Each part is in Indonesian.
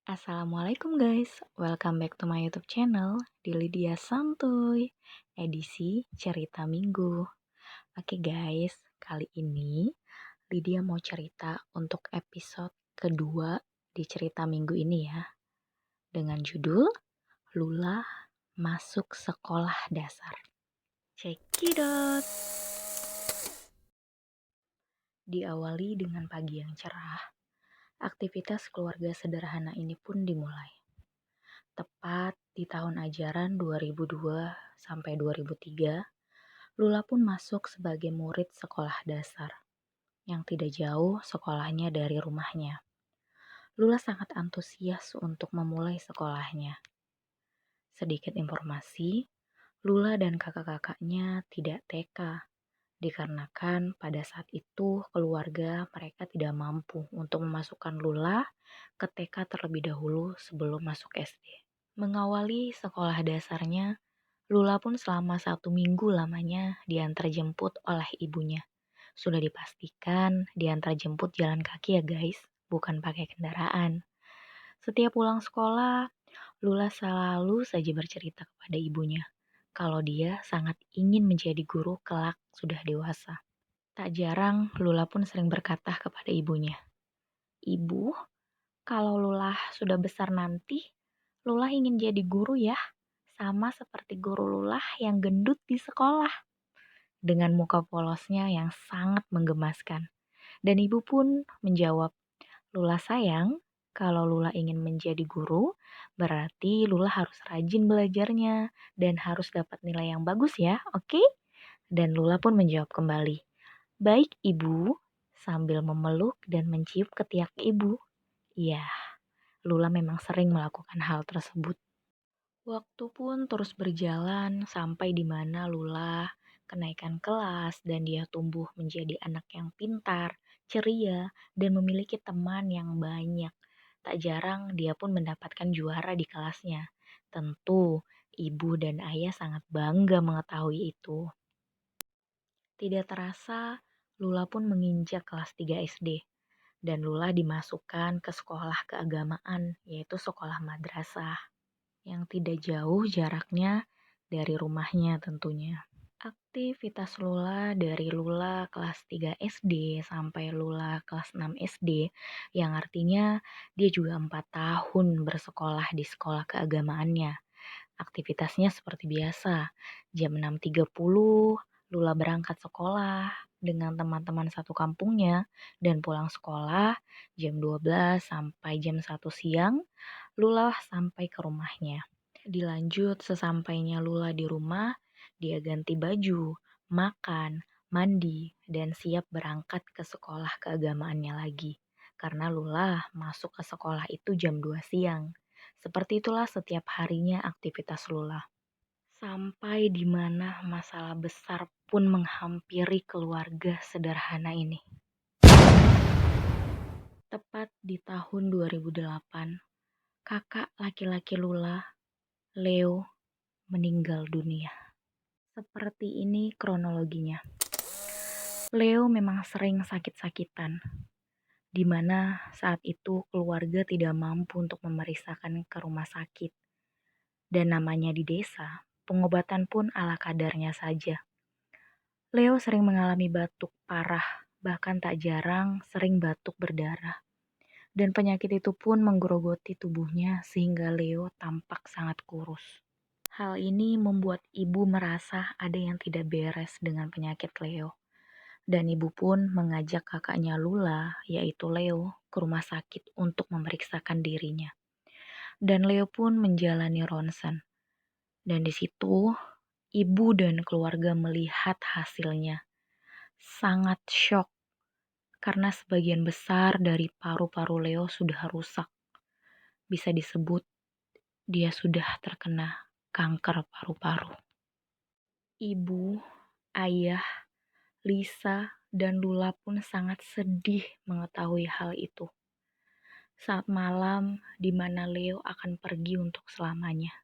Assalamualaikum guys, welcome back to my YouTube channel di Lydia Santuy, edisi cerita minggu. Oke guys, kali ini Lydia mau cerita untuk episode kedua di cerita minggu ini ya, dengan judul Lula Masuk Sekolah Dasar. Check it out! Diawali dengan pagi yang cerah, aktivitas keluarga sederhana ini pun dimulai. Tepat di tahun ajaran 2002 sampai 2003, Lula pun masuk sebagai murid sekolah dasar yang tidak jauh sekolahnya dari rumahnya. Lula sangat antusias untuk memulai sekolahnya. Sedikit informasi, Lula dan kakak-kakaknya tidak TK, dikarenakan pada saat itu keluarga mereka tidak mampu untuk memasukkan Lula ke TK terlebih dahulu sebelum masuk SD. Mengawali sekolah dasarnya, Lula pun selama 1 minggu lamanya diantar jemput oleh ibunya. Sudah dipastikan diantar jemput jalan kaki ya guys, bukan pakai kendaraan. Setiap pulang sekolah, Lula selalu saja bercerita kepada ibunya kalau dia sangat ingin menjadi guru kelak sudah dewasa. Tak jarang Lula pun sering berkata kepada ibunya, "Ibu, kalau Lula sudah besar nanti, Lula ingin jadi guru ya, sama seperti guru Lula yang gendut di sekolah." Dengan muka polosnya yang sangat menggemaskan. Dan ibu pun menjawab, "Lula sayang, kalau Lula ingin menjadi guru, berarti Lula harus rajin belajarnya dan harus dapat nilai yang bagus ya, oke?" Dan Lula pun menjawab kembali, "Baik ibu," sambil memeluk dan mencium ketiak ibu. Iya, Lula memang sering melakukan hal tersebut. Waktu pun terus berjalan sampai di mana Lula kenaikan kelas dan dia tumbuh menjadi anak yang pintar, ceria, dan memiliki teman yang banyak. Tak jarang dia pun mendapatkan juara di kelasnya. Tentu, ibu dan ayah sangat bangga mengetahui itu. Tidak terasa, Lula pun menginjak kelas 3 SD. Dan Lula dimasukkan ke sekolah keagamaan, yaitu sekolah madrasah yang tidak jauh jaraknya dari rumahnya tentunya. Aktivitas Lula dari Lula kelas 3 SD sampai Lula kelas 6 SD, yang artinya dia juga 4 tahun bersekolah di sekolah keagamaannya. Aktivitasnya seperti biasa, jam 6.30 Lula berangkat sekolah dengan teman-teman satu kampungnya dan pulang sekolah jam 12 sampai jam 1 siang Lula sampai ke rumahnya. Dilanjut sesampainya Lula di rumah, dia ganti baju, makan, mandi, dan siap berangkat ke sekolah keagamaannya lagi. Karena Lula masuk ke sekolah itu jam 2 siang. Seperti itulah setiap harinya aktivitas Lula. Sampai di mana masalah besar pun menghampiri keluarga sederhana ini. Tepat di tahun 2008, kakak laki-laki Lula, Leo, meninggal dunia. Seperti ini kronologinya. Leo memang sering sakit-sakitan, di mana saat itu keluarga tidak mampu untuk memeriksakan ke rumah sakit. Dan namanya di desa, pengobatan pun ala kadarnya saja. Leo sering mengalami batuk parah, bahkan tak jarang sering batuk berdarah. Dan penyakit itu pun menggerogoti tubuhnya sehingga Leo tampak sangat kurus. Hal ini membuat ibu merasa ada yang tidak beres dengan penyakit Leo. Dan ibu pun mengajak kakaknya Lula, yaitu Leo, ke rumah sakit untuk memeriksakan dirinya. Dan Leo pun menjalani ronsen. Dan di situ, ibu dan keluarga melihat hasilnya. Sangat shock karena sebagian besar dari paru-paru Leo sudah rusak. Bisa disebut dia sudah terkena kanker paru-paru. Ibu, ayah, Lisa, dan Lula pun sangat sedih mengetahui hal itu. Saat malam di mana Leo akan pergi untuk selamanya.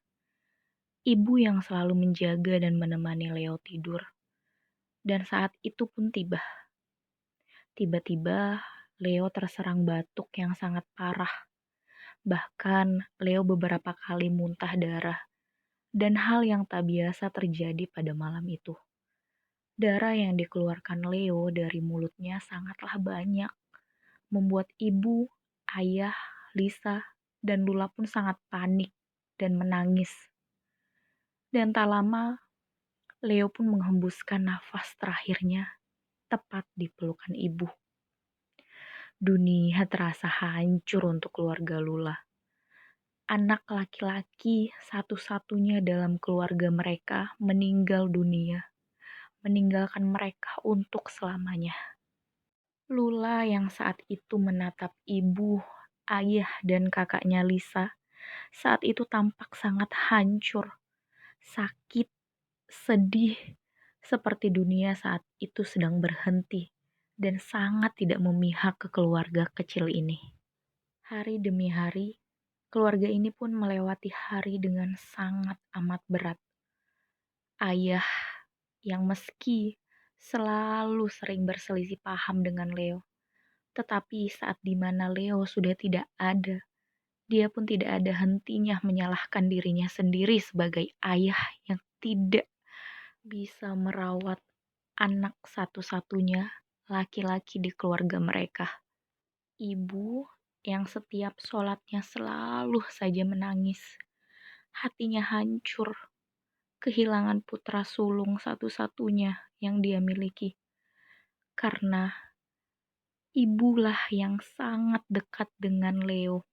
Ibu yang selalu menjaga dan menemani Leo tidur. Dan saat itu pun tiba. Tiba-tiba Leo terserang batuk yang sangat parah. Bahkan Leo beberapa kali muntah darah. Dan hal yang tak biasa terjadi pada malam itu. Darah yang dikeluarkan Leo dari mulutnya sangatlah banyak, membuat ibu, ayah, Lisa, dan Lula pun sangat panik dan menangis. Dan tak lama, Leo pun menghembuskan nafas terakhirnya tepat di pelukan ibu. Dunia terasa hancur untuk keluarga Lula. Anak laki-laki satu-satunya dalam keluarga mereka meninggal dunia, meninggalkan mereka untuk selamanya. Lula yang saat itu menatap ibu, ayah, dan kakaknya Lisa, saat itu tampak sangat hancur, sakit, sedih, seperti dunia saat itu sedang berhenti, dan sangat tidak memihak ke keluarga kecil ini. Hari demi hari, keluarga ini pun melewati hari dengan sangat amat berat. Ayah yang meski selalu sering berselisih paham dengan Leo, tetapi saat dimana Leo sudah tidak ada, dia pun tidak ada hentinya menyalahkan dirinya sendiri sebagai ayah yang tidak bisa merawat anak satu-satunya laki-laki di keluarga mereka. Ibu yang setiap sholatnya selalu saja menangis, hatinya hancur, kehilangan putra sulung satu-satunya yang dia miliki. Karena ibulah yang sangat dekat dengan Leo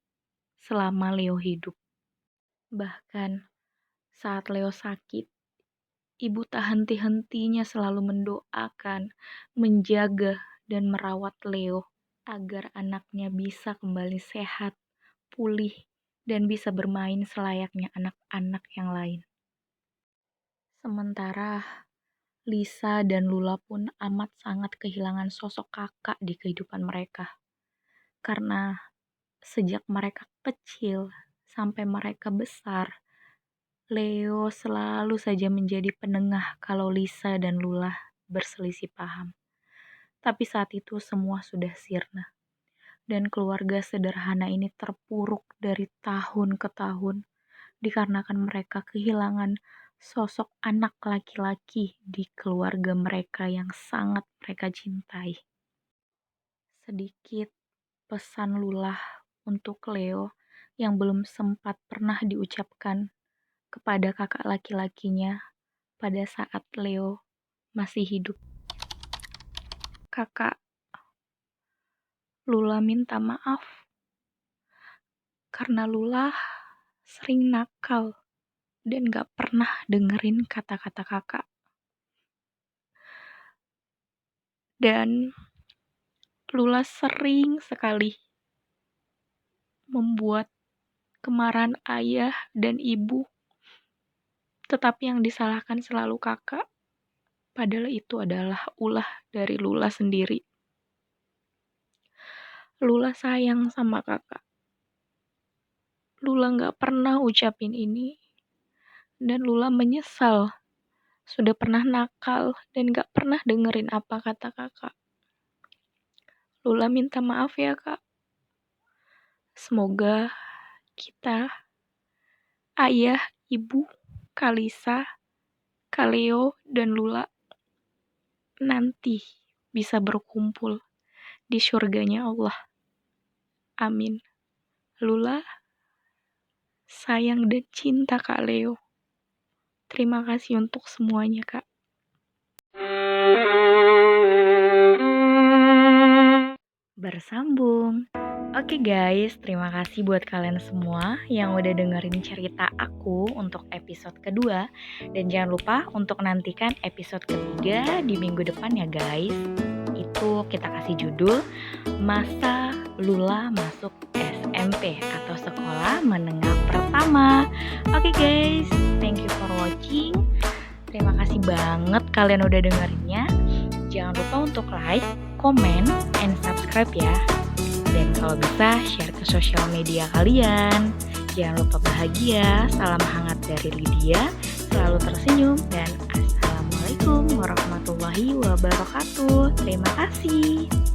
selama Leo hidup. Bahkan saat Leo sakit, ibu tak henti-hentinya selalu mendoakan, menjaga, dan merawat Leo agar anaknya bisa kembali sehat, pulih, dan bisa bermain selayaknya anak-anak yang lain. Sementara Lisa dan Lula pun amat sangat kehilangan sosok kakak di kehidupan mereka. Karena sejak mereka kecil sampai mereka besar, Leo selalu saja menjadi penengah kalau Lisa dan Lula berselisih paham. Tapi saat itu semua sudah sirna. Dan keluarga sederhana ini terpuruk dari tahun ke tahun dikarenakan mereka kehilangan sosok anak laki-laki di keluarga mereka yang sangat mereka cintai. Sedikit pesan Lula untuk Leo yang belum sempat pernah diucapkan kepada kakak laki-lakinya pada saat Leo masih hidup. Kakak, Lula minta maaf karena Lula sering nakal dan gak pernah dengerin kata-kata kakak. Dan Lula sering sekali membuat kemarahan ayah dan ibu, tetapi yang disalahkan selalu kakak, padahal itu adalah ulah dari Lula sendiri. Lula sayang sama kakak. Lula gak pernah ucapin ini, dan Lula menyesal sudah pernah nakal dan gak pernah dengerin apa kata kakak. Lula minta maaf ya kak. Semoga kita, ayah, ibu, Kalisa, Kaleo, dan Lula nanti bisa berkumpul di surganya Allah. Amin. Lula sayang dan cinta Kak Leo. Terima kasih untuk semuanya Kak. Bersambung. Oke guys, terima kasih buat kalian semua yang udah dengerin cerita aku untuk episode kedua. Dan jangan lupa untuk nantikan episode ketiga di minggu depan ya guys. Itu kita kasih judul Masa Lula Masuk SMP atau Sekolah Menengah Pertama. Oke guys, thank you for watching. Terima kasih banget kalian udah dengerinnya. Jangan lupa untuk like, comment, and subscribe ya. Dan kalau bisa share ke sosial media kalian. Jangan lupa bahagia. Salam hangat dari Lydia. Selalu tersenyum dan assalamualaikum warahmatullahi wabarakatuh. Terima kasih.